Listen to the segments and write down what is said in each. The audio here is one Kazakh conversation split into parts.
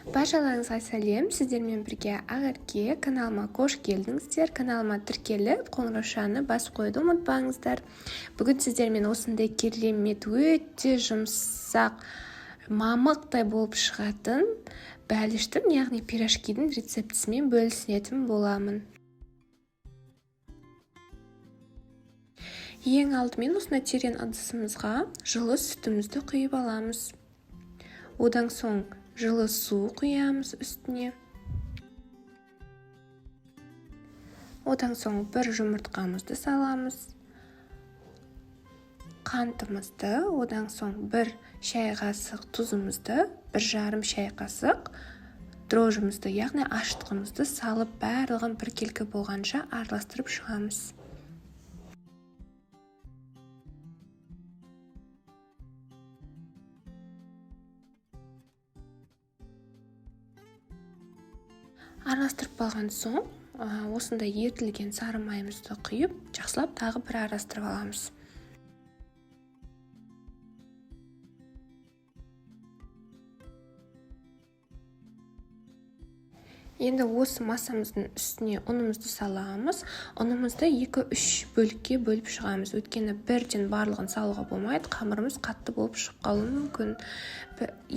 Баршаларыңызға сәлем, сіздермен бірге Ақерке каналыма қош келдіңіздер. Каналыма тіркеліп, қоңыраушаны басып қойды ұмытпаңыздар. Бүгін сіздермен осындай керемет, өте жұмсақ, мамықтай болып шығатын бәліштің, яғни пирожкидің рецептісімен бөлісетін боламын. Ең алдымен осындай терең ыдысымызға жылы сүтімізді құйып аламыз. Одан соң жылы су құямыз үстіне. Одан соң бір жұмыртқамызды саламыз. Қантымызды, одан соң бір шай қасық тұзымызды, бір жарым шай қасық дрожжымызды, яғни ашытқымызды салып барлығын біркелкі болғанша араластырып шығамыз. Араластырып болған соң, осындай ерітілген сары майымызды құйып, жақсылап тағы бір араластырып аламыз. Енді осы массамыздың үстіне ұнымызды саламыз. Ұнымызды 2-3 бөлікке бөліп шығамыз. Өйткені бірден барлығын салуға болмайды, қамырымыз қатты болып шығып қалуы мүмкін.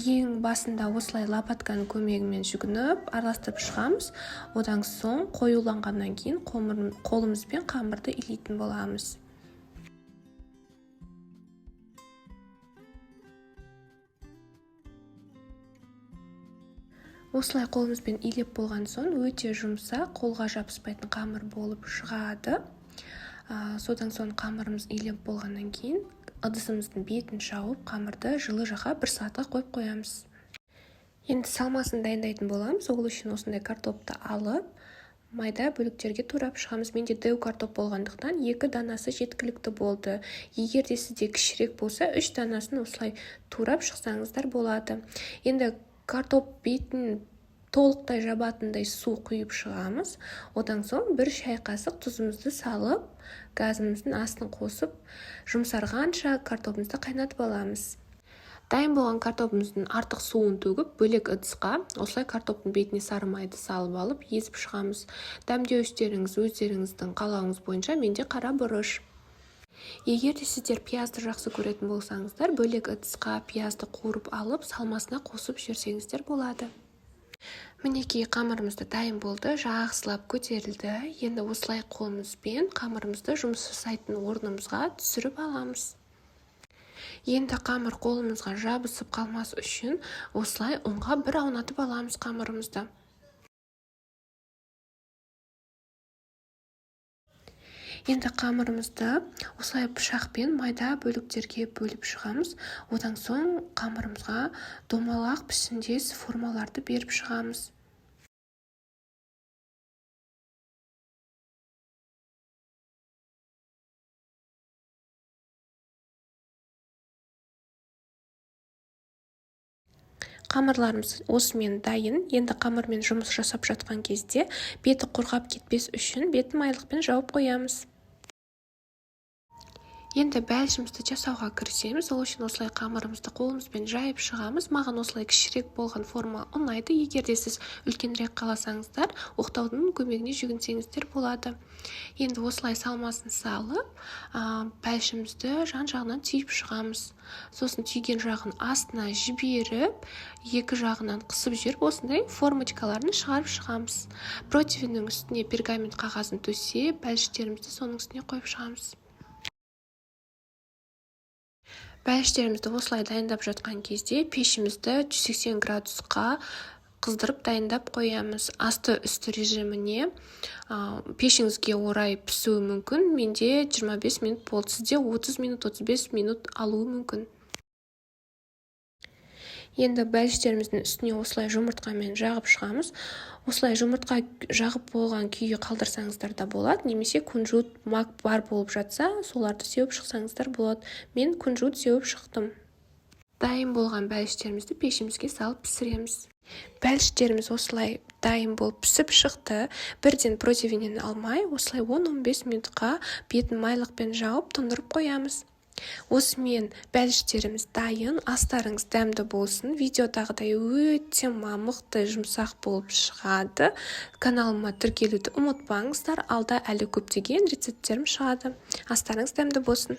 Ең басында осылай лопатканың көмегімен жүгініп, араластырып шығамыз. Одан соң қоюланғаннан кейін қолымызбен қамырды илейтін боламыз. Осылай қолымызбен илеп болған соң өте жұмсақ, қолға жабыспайтын қамыр болып шығады. Содан соң қамырымыз илеп болғаннан кейін ыдысымыздың бетін жауып, қамырды жылы жаққа 1 сағатқа қойып қоямыз. Енді салмасын дайындайтын боламыз. Ол үшін осындай картопты алып, майда бөліктерге турап шығамыз. Менде дәу картоп болғандықтан 2 данасы жеткілікті болды. Егер де сізде кішірек болса, 3 данасын осылай турап шықсаңыздар болады. Енді картоп бетін толықтай жабатындай су құйып шығамыз. Одан соң 1 шай қасық тұзымызды салып, газымыздың астын қосып, жұмсарғанша картопымызды қайнатып аламыз. Дайын болған картопымыздың артық суын төгіп, бөлек ыдысқа осылай картоптың бетіне сары майды салып алып, езіп шығамыз. Дәмдеуіштеріңіз өздеріңіздің қалауыңыз бойынша, менде қара бұрыш. Егер де сіздер пиязды жақсы көретін болсаңыздар, бөлек ыдысқа пиязды қуырып алып, салмасына қосып жіберсеңіздер болады. Мінекей қамырымызды дайын болды, жақсылап көтерілді. Енді осылай қолымызбен қамырымызды жұмыс жасайтын орнымызға түсіріп аламыз. Енді қамыр қолымызға жабысып қалмас үшін осылай ұнға бір аунатып аламыз қамырымызды. Енді қамырымызды осылай пышақпен майда бөліктерге бөліп шығамыз. Одан соң қамырымызға домалақ пішіндес формаларды беріп шығамыз. Қамырларымыз осымен дайын. Енді қамырмен жұмыс жасап жатқан кезде беті құрғап кетпес үшін бетін майлықпен жауып қоямыз. Енді бәлішімізді жасауға кірісеміз. Ол үшін осылай қамырымызды қолымызбен жайып шығамыз. Маған осылай кішірек болған форма ұнайды. Егер де сіз үлкенірек қаласаңыздар, оқтаудың көмегіне жүгінсеңіздер болады. Енді осылай салмасын салып, бәлішімізді жан-жағынан түйіп шығамыз. Сосын түйген жағын астына жіберіп, екі жағынан қысып жіберіп, осындай формочкаларын шығарып шығамыз. Противеннің үстіне пергамент қағазын төсеп, бәліштерімізді соның үстіне қойып шығамыз. Бәліштерімізді осылай дайындап жатқан кезде пешімізді 180 градусқа қыздырып дайындап қоямыз. Асты-үсті режиміне пешіңізге орай пісуі мүмкін. Менде 25 минут болды, сізде 30 минут, 35 минут алуы мүмкін. Енді бәліштеріміздің үстіне осылай жұмыртқамен жағып шығамыз. Осылай жұмыртқа жағып болған күйі қалдырсаңыздар да болады, немесе күнжіт мак бар болып жатса, соларды сеуіп шықсаңыздар болады. Мен күнжіт сеуіп шықтым. Дайын болған бәліштерімізді пешімізге салып пісіреміз. Бәліштеріміз осылай дайын болып пісіп шықты. Бірден противеннен алмай, осылай 10-15 минутқа бетін майлықпен жауып тұндырып қоямыз. Осымен бәліштеріміз дайын, астарыңыз дәмді болсын. Видеодағыдай өте мықты жұмсақ болып шығады. Каналыма тіркелуді ұмытпаңыздар, алда әлі көптеген рецепттерім шығады. Астарыңыз дәмді болсын.